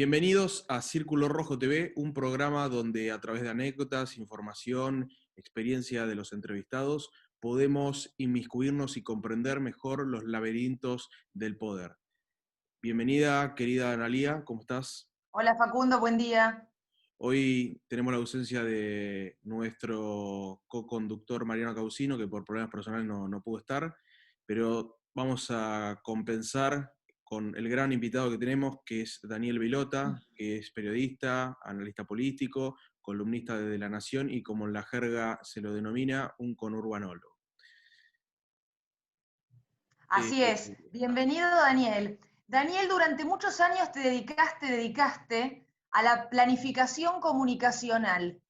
Bienvenidos a Círculo Rojo TV, un programa donde a través de anécdotas, información, experiencia de los entrevistados, podemos inmiscuirnos y comprender mejor los laberintos del poder. Bienvenida, querida Analía, ¿cómo estás? Hola Facundo, buen día. Hoy tenemos la ausencia de nuestro co-conductor Mariano Causino, que por problemas personales no pudo estar, pero vamos a compensar con el gran invitado que tenemos, que es Daniel Vilota, que es periodista, analista político, columnista de La Nación y, como en la jerga se lo denomina, un conurbanólogo. Así es. Bienvenido Daniel. Daniel, durante muchos años te dedicaste a la planificación comunicacional.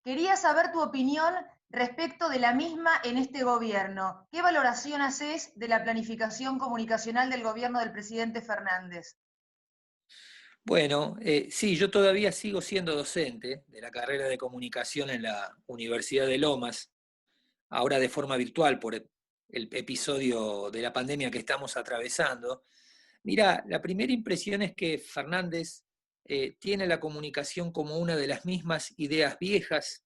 Quería saber tu opinión respecto de la misma en este gobierno. ¿Qué valoración haces de la planificación comunicacional del gobierno del presidente Fernández? Bueno, sí, yo todavía sigo siendo docente de la carrera de comunicación en la Universidad de Lomas, ahora de forma virtual por el episodio de la pandemia que estamos atravesando. Mira, la primera impresión es que Fernández tiene la comunicación como una de las mismas ideas viejas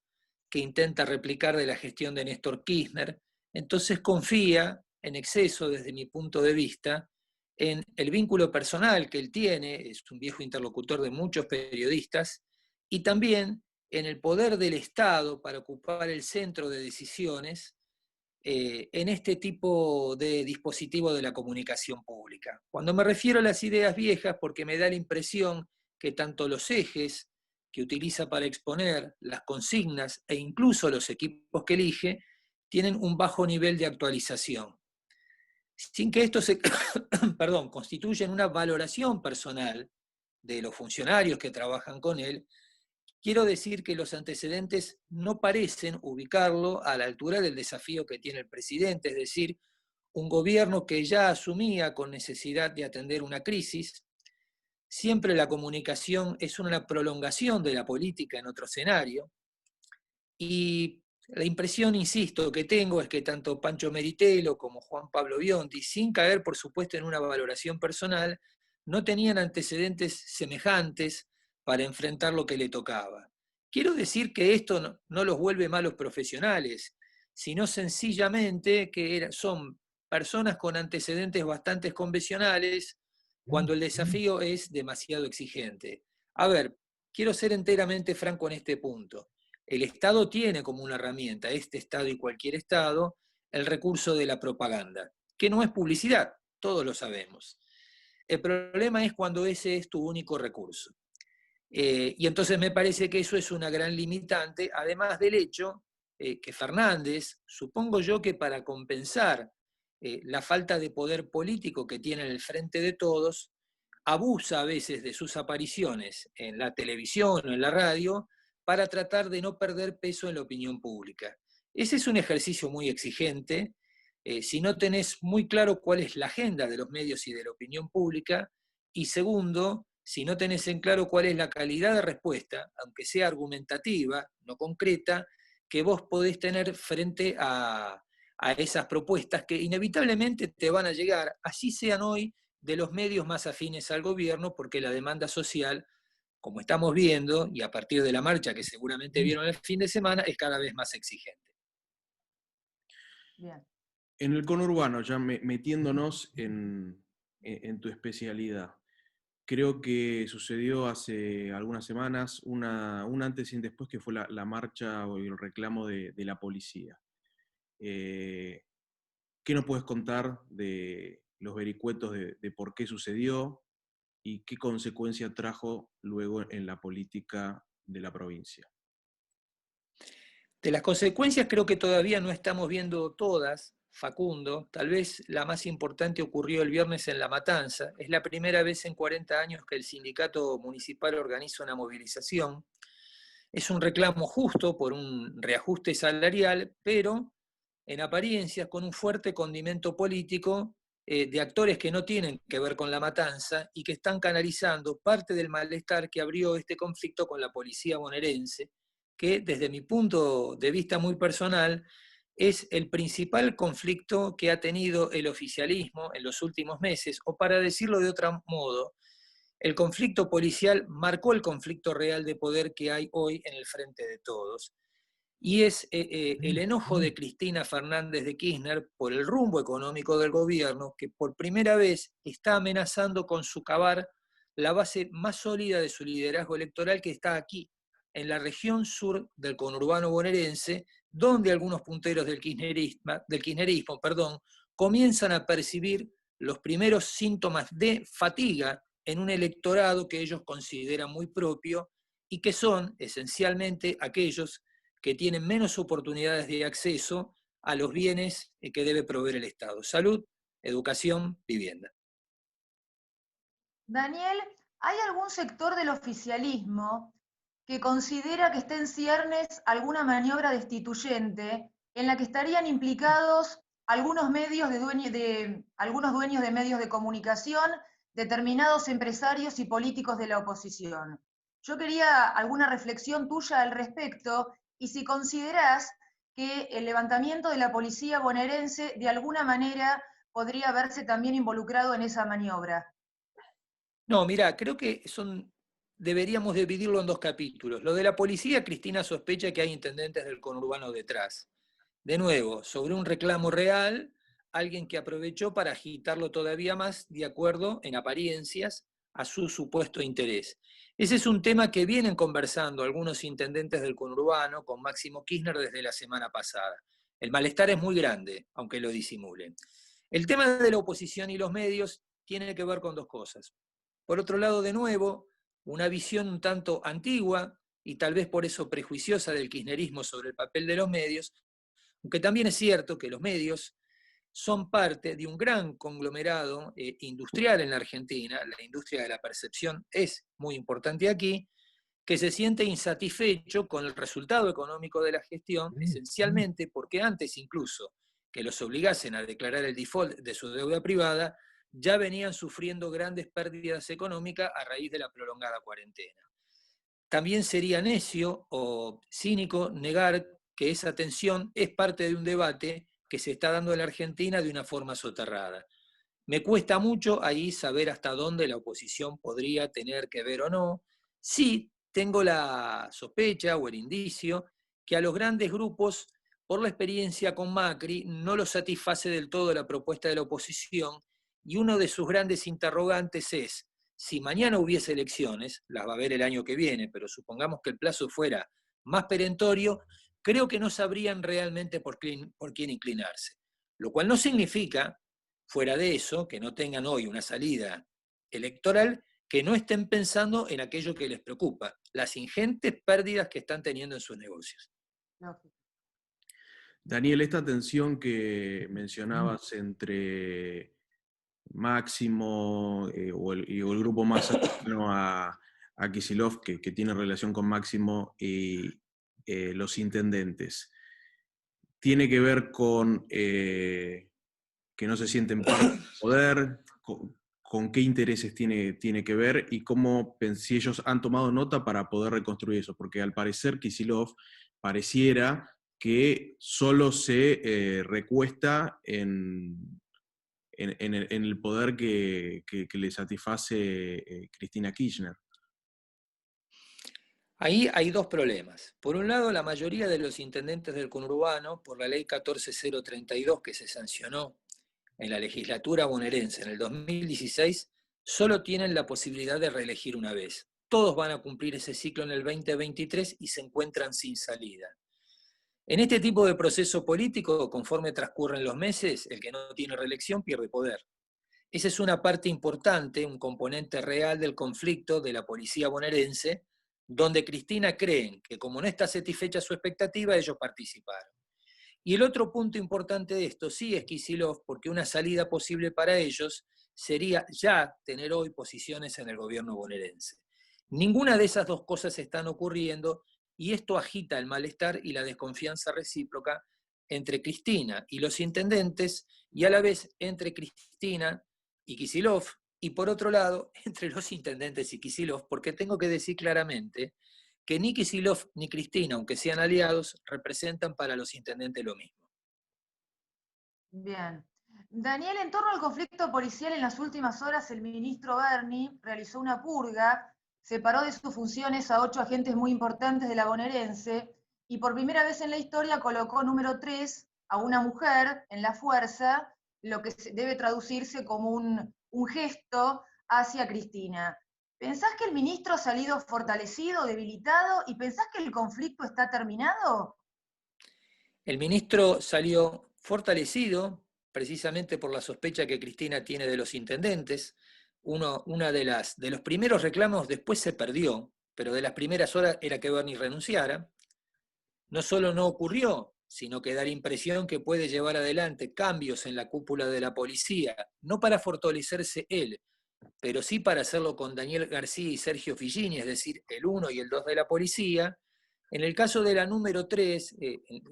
que intenta replicar de la gestión de Néstor Kirchner, entonces confía en exceso, desde mi punto de vista, en el vínculo personal que él tiene, es un viejo interlocutor de muchos periodistas, y también en el poder del Estado para ocupar el centro de decisiones en este tipo de dispositivo de la comunicación pública. Cuando me refiero a las ideas viejas, porque me da la impresión que tanto los ejes que utiliza para exponer, las consignas e incluso los equipos que elige, tienen un bajo nivel de actualización, sin que esto se constituya en una valoración personal de los funcionarios que trabajan con él. Quiero decir que los antecedentes no parecen ubicarlo a la altura del desafío que tiene el presidente, es decir, un gobierno que ya asumía con necesidad de atender una crisis. Siempre la comunicación es una prolongación de la política en otro escenario. Y la impresión, insisto, que tengo es que tanto Pancho Meritelo como Juan Pablo Biondi, sin caer por supuesto en una valoración personal, no tenían antecedentes semejantes para enfrentar lo que le tocaba. Quiero decir que esto no los vuelve malos profesionales, sino sencillamente que son personas con antecedentes bastante convencionales cuando el desafío es demasiado exigente. A ver, quiero ser enteramente franco en este punto. El Estado tiene como una herramienta, este Estado y cualquier Estado, el recurso de la propaganda, que no es publicidad, todos lo sabemos. El problema es cuando ese es tu único recurso. Y entonces me parece que eso es una gran limitante, además del hecho que Fernández, supongo yo que para compensar la falta de poder político que tiene en el frente de todos, abusa a veces de sus apariciones en la televisión o en la radio para tratar de no perder peso en la opinión pública. Ese es un ejercicio muy exigente. Si no tenés muy claro cuál es la agenda de los medios y de la opinión pública, y segundo, si no tenés en claro cuál es la calidad de respuesta, aunque sea argumentativa, no concreta, que vos podés tener frente a esas propuestas que inevitablemente te van a llegar, así sean hoy de los medios más afines al gobierno, porque la demanda social, como estamos viendo, y a partir de la marcha que seguramente vieron el fin de semana, es cada vez más exigente. Bien. En el conurbano, ya metiéndonos en tu especialidad, creo que sucedió hace algunas semanas un antes y un después, que fue la marcha o el reclamo de la policía. ¿Qué nos puedes contar de los vericuetos de por qué sucedió y qué consecuencia trajo luego en la política de la provincia? De las consecuencias creo que todavía no estamos viendo todas, Facundo. Tal vez la más importante ocurrió el viernes en La Matanza. Es la primera vez en 40 años que el sindicato municipal organiza una movilización. Es un reclamo justo por un reajuste salarial, pero en apariencia con un fuerte condimento político de actores que no tienen que ver con la matanza y que están canalizando parte del malestar que abrió este conflicto con la policía bonaerense, que desde mi punto de vista muy personal es el principal conflicto que ha tenido el oficialismo en los últimos meses, o para decirlo de otro modo, el conflicto policial marcó el conflicto real de poder que hay hoy en el frente de todos. Y es el enojo de Cristina Fernández de Kirchner por el rumbo económico del gobierno, que por primera vez está amenazando con socavar la base más sólida de su liderazgo electoral, que está aquí, en la región sur del conurbano bonaerense, donde algunos punteros del kirchnerismo, comienzan a percibir los primeros síntomas de fatiga en un electorado que ellos consideran muy propio y que son esencialmente aquellos que tienen menos oportunidades de acceso a los bienes que debe proveer el Estado: salud, educación, vivienda. Daniel, ¿hay algún sector del oficialismo que considera que está en ciernes alguna maniobra destituyente en la que estarían implicados algunos algunos dueños de medios de comunicación, determinados empresarios y políticos de la oposición? Yo quería alguna reflexión tuya al respecto y si considerás que el levantamiento de la policía bonaerense de alguna manera podría verse también involucrado en esa maniobra. No, mirá, creo que deberíamos dividirlo en dos capítulos. Lo de la policía, Cristina sospecha que hay intendentes del conurbano detrás. De nuevo, sobre un reclamo real, alguien que aprovechó para agitarlo todavía más, de acuerdo, en apariencias, a su supuesto interés. Ese es un tema que vienen conversando algunos intendentes del conurbano con Máximo Kirchner desde la semana pasada. El malestar es muy grande, aunque lo disimulen. El tema de la oposición y los medios tiene que ver con dos cosas. Por otro lado, de nuevo, una visión un tanto antigua y tal vez por eso prejuiciosa del kirchnerismo sobre el papel de los medios, aunque también es cierto que los medios son parte de un gran conglomerado industrial en la Argentina. La industria de la percepción es muy importante aquí, que se siente insatisfecho con el resultado económico de la gestión, esencialmente porque antes incluso que los obligasen a declarar el default de su deuda privada, ya venían sufriendo grandes pérdidas económicas a raíz de la prolongada cuarentena. También sería necio o cínico negar que esa tensión es parte de un debate que se está dando en la Argentina de una forma soterrada. Me cuesta mucho ahí saber hasta dónde la oposición podría tener que ver o no. Sí, tengo la sospecha o el indicio que a los grandes grupos, por la experiencia con Macri, no los satisface del todo la propuesta de la oposición, y uno de sus grandes interrogantes es: si mañana hubiese elecciones, las va a haber el año que viene, pero supongamos que el plazo fuera más perentorio, creo que no sabrían realmente por quién inclinarse. Lo cual no significa, fuera de eso, que no tengan hoy una salida electoral, que no estén pensando en aquello que les preocupa: las ingentes pérdidas que están teniendo en sus negocios. Daniel, esta tensión que mencionabas entre Máximo y el grupo más cercano a Kicillof, que tiene relación con Máximo, y los intendentes, tiene que ver con que no se sienten parte del poder, con qué intereses tiene que ver y cómo, si ellos han tomado nota para poder reconstruir eso, porque al parecer Kicillof pareciera que solo se recuesta en el poder que le satisface Cristina Kirchner. Ahí hay dos problemas. Por un lado, la mayoría de los intendentes del conurbano, por la ley 14032 que se sancionó en la legislatura bonaerense en el 2016, solo tienen la posibilidad de reelegir una vez. Todos van a cumplir ese ciclo en el 2023 y se encuentran sin salida. En este tipo de proceso político, conforme transcurren los meses, el que no tiene reelección pierde poder. Esa es una parte importante, un componente real del conflicto de la policía bonaerense, donde Cristina cree que como no está satisfecha su expectativa, ellos participaron. Y el otro punto importante de esto sí es Kicillof, porque una salida posible para ellos sería ya tener hoy posiciones en el gobierno bonaerense. Ninguna de esas dos cosas están ocurriendo y esto agita el malestar y la desconfianza recíproca entre Cristina y los intendentes, y a la vez entre Cristina y Kicillof, y por otro lado, entre los intendentes y Kicillof, porque tengo que decir claramente que ni Kicillof ni Cristina, aunque sean aliados, representan para los intendentes lo mismo. Bien. Daniel, en torno al conflicto policial, en las últimas horas el ministro Berni realizó una purga, separó de sus funciones a 8 agentes muy importantes de la bonaerense y por primera vez en la historia colocó número 3 a una mujer en la fuerza, lo que debe traducirse como un gesto hacia Cristina. ¿Pensás que el ministro ha salido fortalecido, debilitado, y pensás que el conflicto está terminado? El ministro salió fortalecido precisamente por la sospecha que Cristina tiene de los intendentes. Una de los primeros reclamos después se perdió, pero de las primeras horas era que Berni renunciara. No solo no ocurrió, sino que da la impresión que puede llevar adelante cambios en la cúpula de la policía, no para fortalecerse él, pero sí para hacerlo con Daniel García y Sergio Figini, es decir, el 1 y el 2 de la policía. En el caso de la número 3,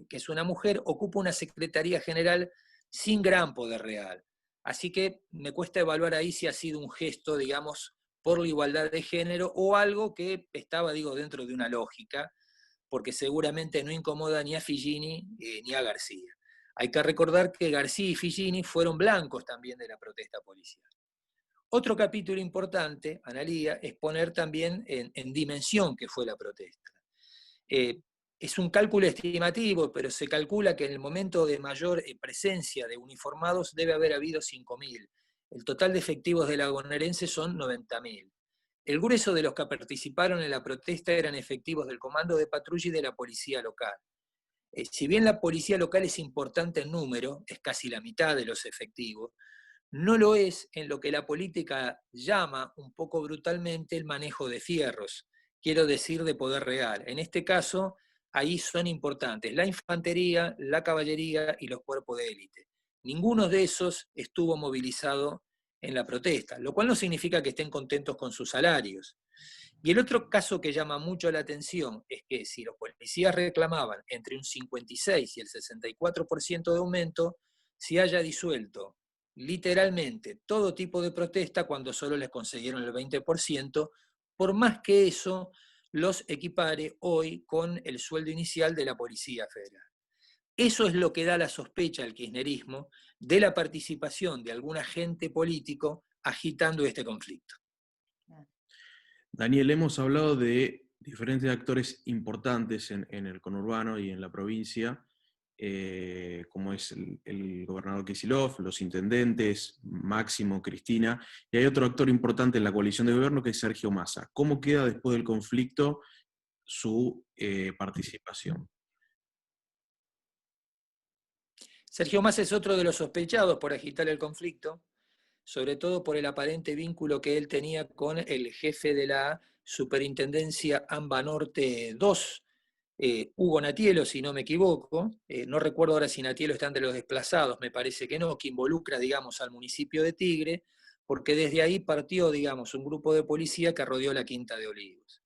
que es una mujer, ocupa una secretaría general sin gran poder real. Así que me cuesta evaluar ahí si ha sido un gesto, digamos, por la igualdad de género o algo que estaba, dentro de una lógica, porque seguramente no incomoda ni a Figini ni a García. Hay que recordar que García y Figini fueron blancos también de la protesta policial. Otro capítulo importante, Analía, es poner también en dimensión qué fue la protesta. Es un cálculo estimativo, pero se calcula que en el momento de mayor presencia de uniformados debe haber habido 5.000. El total de efectivos de la bonaerense son 90.000. El grueso de los que participaron en la protesta eran efectivos del Comando de Patrulla y de la Policía Local. Si bien la Policía Local es importante en número, es casi la mitad de los efectivos, no lo es en lo que la política llama un poco brutalmente el manejo de fierros, quiero decir de poder real. En este caso, ahí son importantes la infantería, la caballería y los cuerpos de élite. Ninguno de esos estuvo movilizado en la protesta, lo cual no significa que estén contentos con sus salarios. Y el otro caso que llama mucho la atención es que si los policías reclamaban entre un 56 y el 64% de aumento, se haya disuelto literalmente todo tipo de protesta cuando solo les consiguieron el 20%, por más que eso los equipare hoy con el sueldo inicial de la Policía Federal. Eso es lo que da la sospecha al kirchnerismo de la participación de algún agente político agitando este conflicto. Daniel, hemos hablado de diferentes actores importantes en el conurbano y en la provincia, como es el gobernador Kicillof, los intendentes, Máximo, Cristina, y hay otro actor importante en la coalición de gobierno que es Sergio Massa. ¿Cómo queda después del conflicto su participación? Sergio Massa es otro de los sospechados por agitar el conflicto, sobre todo por el aparente vínculo que él tenía con el jefe de la Superintendencia AMBA Norte 2, Hugo Natielo, si no me equivoco. No recuerdo ahora si Natielo está entre los desplazados, me parece que no, que involucra, digamos, al municipio de Tigre, porque desde ahí partió, digamos, un grupo de policía que rodeó la Quinta de Olivos.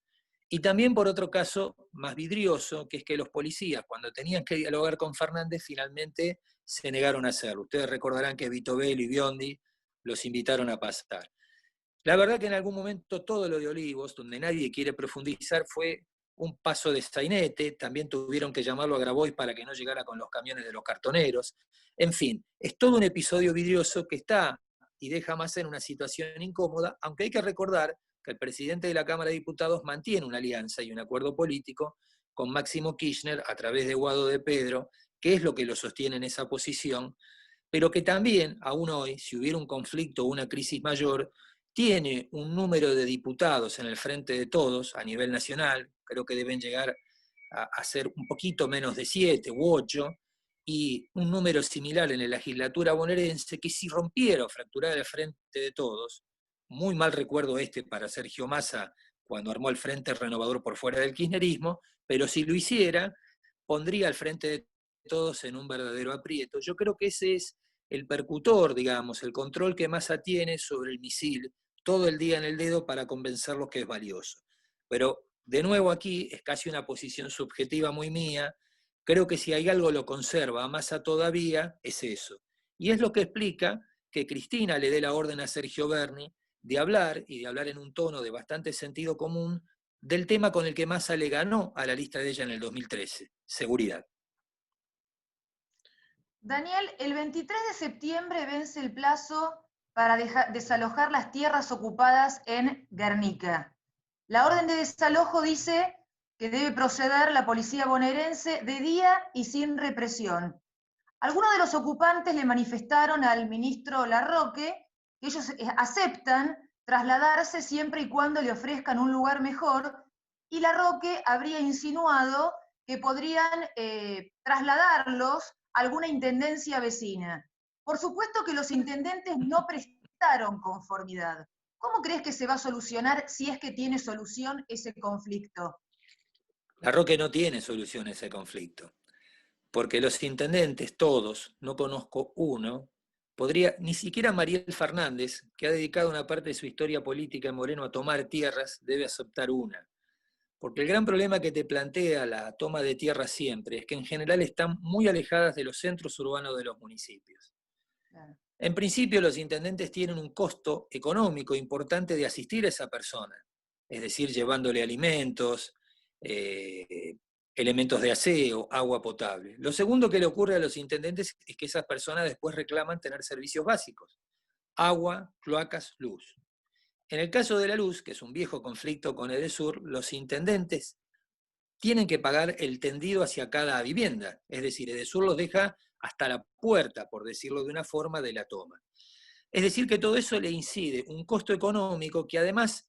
Y también por otro caso más vidrioso, que es que los policías, cuando tenían que dialogar con Fernández, finalmente se negaron a hacerlo. Ustedes recordarán que Vito Bello y Biondi los invitaron a pasar. La verdad que en algún momento todo lo de Olivos, donde nadie quiere profundizar, fue un paso de sainete. También tuvieron que llamarlo a Grabois para que no llegara con los camiones de los cartoneros. En fin, es todo un episodio vidrioso que está y deja más en una situación incómoda, aunque hay que recordar que el presidente de la Cámara de Diputados mantiene una alianza y un acuerdo político con Máximo Kirchner a través de Guado de Pedro, que es lo que lo sostiene en esa posición, pero que también, aún hoy, si hubiera un conflicto o una crisis mayor, tiene un número de diputados en el frente de todos a nivel nacional, creo que deben llegar a ser un poquito menos de 7 u 8, y un número similar en la legislatura bonaerense, que si rompiera o fracturara el frente de todos, muy mal recuerdo para Sergio Massa cuando armó el Frente Renovador por fuera del kirchnerismo, pero si lo hiciera, pondría al frente de todos en un verdadero aprieto. Yo creo que ese es el percutor, digamos, el control que Massa tiene sobre el misil todo el día en el dedo para convencerlos que es valioso. Pero de nuevo aquí es casi una posición subjetiva muy mía. Creo que si hay algo lo conserva a Massa todavía, es eso. Y es lo que explica que Cristina le dé la orden a Sergio Berni de hablar, y de hablar en un tono de bastante sentido común, del tema con el que Massa le ganó a la lista de ella en el 2013, seguridad. Daniel, el 23 de septiembre vence el plazo para desalojar las tierras ocupadas en Guernica. La orden de desalojo dice que debe proceder la policía bonaerense de día y sin represión. Algunos de los ocupantes le manifestaron al ministro Larroque que ellos aceptan trasladarse siempre y cuando le ofrezcan un lugar mejor, y Larroque habría insinuado que podrían trasladarlos a alguna intendencia vecina. Por supuesto que los intendentes no prestaron conformidad. ¿Cómo crees que se va a solucionar, si es que tiene solución, ese conflicto? Larroque no tiene solución a ese conflicto, porque los intendentes, todos, no conozco uno, ni siquiera Mariel Fernández, que ha dedicado una parte de su historia política en Moreno a tomar tierras, debe aceptar una. Porque el gran problema que te plantea la toma de tierras siempre es que en general están muy alejadas de los centros urbanos de los municipios. En principio, los intendentes tienen un costo económico importante de asistir a esa persona, es decir, llevándole alimentos, elementos de aseo, agua potable. Lo segundo que le ocurre a los intendentes es que esas personas después reclaman tener servicios básicos: agua, cloacas, luz. En el caso de la luz, que es un viejo conflicto con Edesur, los intendentes tienen que pagar el tendido hacia cada vivienda, es decir, Edesur los deja hasta la puerta, por decirlo de una forma, de la toma. Es decir, que todo eso le incide un costo económico que además,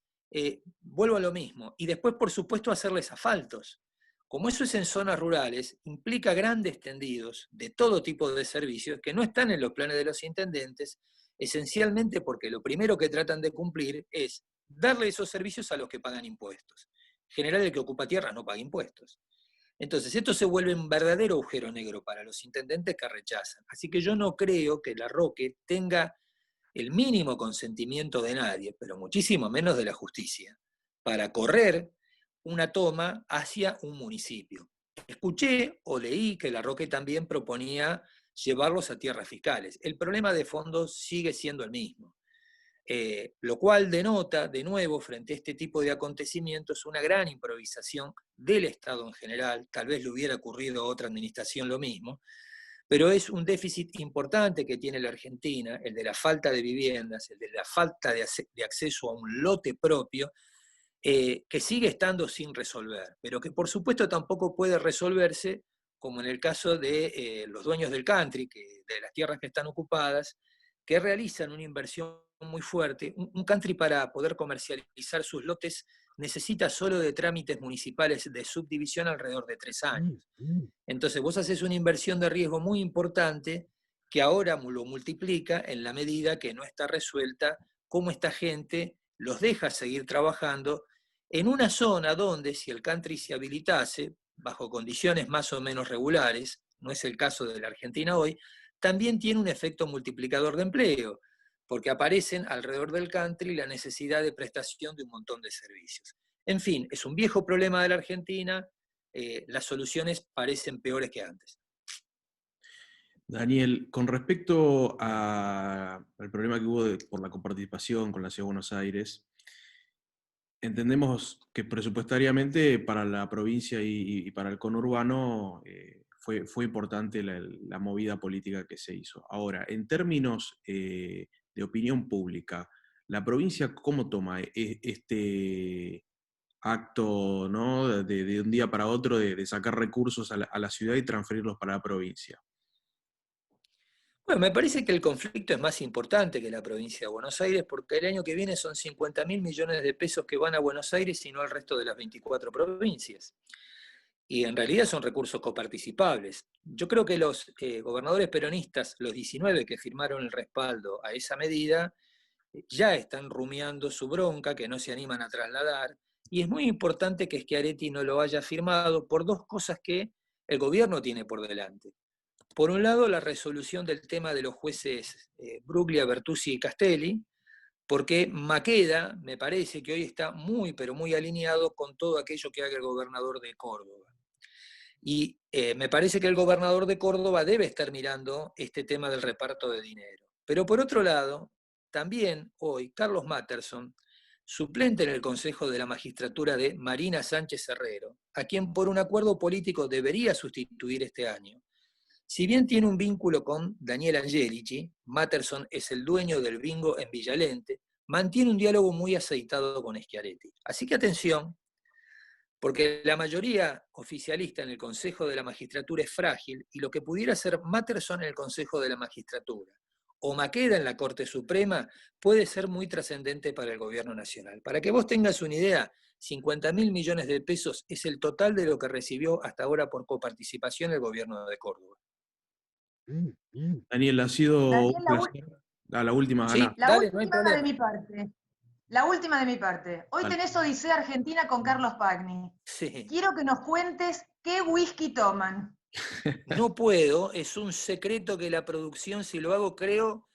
vuelvo a lo mismo, y después, por supuesto, hacerles asfaltos. Como eso es en zonas rurales, implica grandes tendidos de todo tipo de servicios que no están en los planes de los intendentes, esencialmente porque lo primero que tratan de cumplir es darle esos servicios a los que pagan impuestos. En general, el que ocupa tierras no paga impuestos. Entonces, esto se vuelve un verdadero agujero negro para los intendentes que rechazan. Así que yo no creo que Larroque tenga el mínimo consentimiento de nadie, pero muchísimo menos de la justicia, para correr una toma hacia un municipio. Escuché o leí que Larroque también proponía llevarlos a tierras fiscales. El problema de fondo sigue siendo el mismo. Lo cual denota, de nuevo, frente a este tipo de acontecimientos, una gran improvisación del Estado en general. Tal vez le hubiera ocurrido a otra administración lo mismo, pero es un déficit importante que tiene la Argentina, el de la falta de viviendas, el de la falta de acceso a un lote propio, que sigue estando sin resolver, pero que por supuesto tampoco puede resolverse, como en el caso de los dueños del country, de las tierras que están ocupadas, que realizan una inversión muy fuerte. Un country, para poder comercializar sus lotes, necesita solo de trámites municipales de subdivisión alrededor de 3 años. Entonces vos haces una inversión de riesgo muy importante que ahora lo multiplica en la medida que no está resuelta cómo esta gente los deja seguir trabajando en una zona donde, si el country se habilitase, bajo condiciones más o menos regulares, no es el caso de la Argentina hoy, también tiene un efecto multiplicador de empleo, porque aparecen alrededor del country la necesidad de prestación de un montón de servicios. En fin, es un viejo problema de la Argentina, las soluciones parecen peores que antes. Daniel, con respecto al problema que hubo por la coparticipación con la Ciudad de Buenos Aires, entendemos que presupuestariamente para la provincia y para el conurbano fue importante la movida política que se hizo. Ahora, en términos de opinión pública, ¿la provincia cómo toma este acto, ¿no?, de un día para otro de sacar recursos a la ciudad y transferirlos para la provincia? Bueno, me parece que el conflicto es más importante que la provincia de Buenos Aires, porque el año que viene son 50.000 millones de pesos que van a Buenos Aires y no al resto de las 24 provincias. Y en realidad son recursos coparticipables. Yo creo que los gobernadores peronistas, los 19 que firmaron el respaldo a esa medida, ya están rumiando su bronca, que no se animan a trasladar, y es muy importante que Schiaretti no lo haya firmado por dos cosas que el gobierno tiene por delante. Por un lado, la resolución del tema de los jueces Bruglia, Bertuzzi y Castelli, porque Maqueda me parece que hoy está muy, pero muy alineado con todo aquello que haga el gobernador de Córdoba. Y me parece que el gobernador de Córdoba debe estar mirando este tema del reparto de dinero. Pero por otro lado, también hoy Carlos Matterson, suplente en el Consejo de la Magistratura de Marina Sánchez Herrero, a quien por un acuerdo político debería sustituir este año, Si bien tiene un vínculo con Daniel Angelici, Matterson es el dueño del bingo en Villalente, mantiene un diálogo muy aceitado con Schiaretti. Así que atención, porque la mayoría oficialista en el Consejo de la Magistratura es frágil y lo que pudiera ser Matterson en el Consejo de la Magistratura o Maqueda en la Corte Suprema puede ser muy trascendente para el gobierno nacional. Para que vos tengas una idea, 50.000 millones de pesos es el total de lo que recibió hasta ahora por coparticipación el gobierno de Córdoba. Daniel, ha sido un Daniel, placer. A la última Sí, ganás. la dale, no hay última de problema. mi parte. La última de mi parte. Hoy Dale. tenés Odisea Argentina con Carlos Pagni. Sí. Quiero que nos cuentes qué whisky toman. No puedo, es un secreto que la producción, si lo hago, creo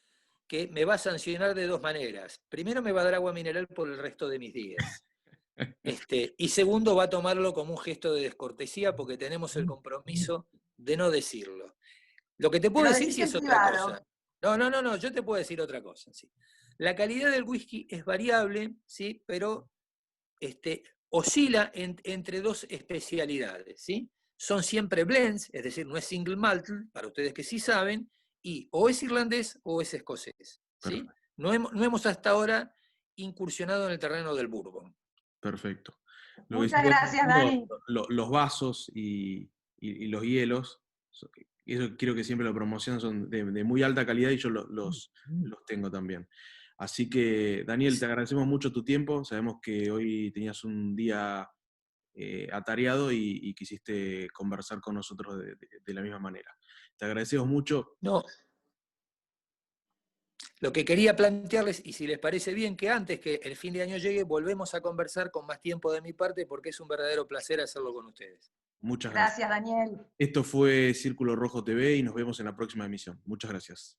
que me va a sancionar de dos maneras. Primero, me va a dar agua mineral por el resto de mis días. Y segundo, va a tomarlo como un gesto de descortesía porque tenemos el compromiso de no decirlo. Lo que te Me puedo lo decir decís sí en es otra privado. cosa. No, yo te puedo decir otra cosa. Sí. La calidad del whisky es variable, ¿sí? Pero oscila entre dos especialidades, ¿sí? Son siempre blends, es decir, no es single malt, para ustedes que sí saben, y o es irlandés o es escocés, ¿sí? Perfecto. No hemos hasta ahora incursionado en el terreno del bourbon. Perfecto. Lo que sí Muchas voy gracias, haciendo, Dani. los vasos y los hielos, y eso quiero que siempre lo promocionen, son de muy alta calidad y yo los tengo también. Así que, Daniel, te agradecemos mucho tu tiempo. Sabemos que hoy tenías un día atareado y quisiste conversar con nosotros de la misma manera. Te agradecemos mucho. No, lo que quería plantearles, y si les parece bien, que antes que el fin de año llegue, volvemos a conversar con más tiempo de mi parte, porque es un verdadero placer hacerlo con ustedes. Muchas gracias. Gracias, Daniel. Esto fue Círculo Rojo TV y nos vemos en la próxima emisión. Muchas gracias.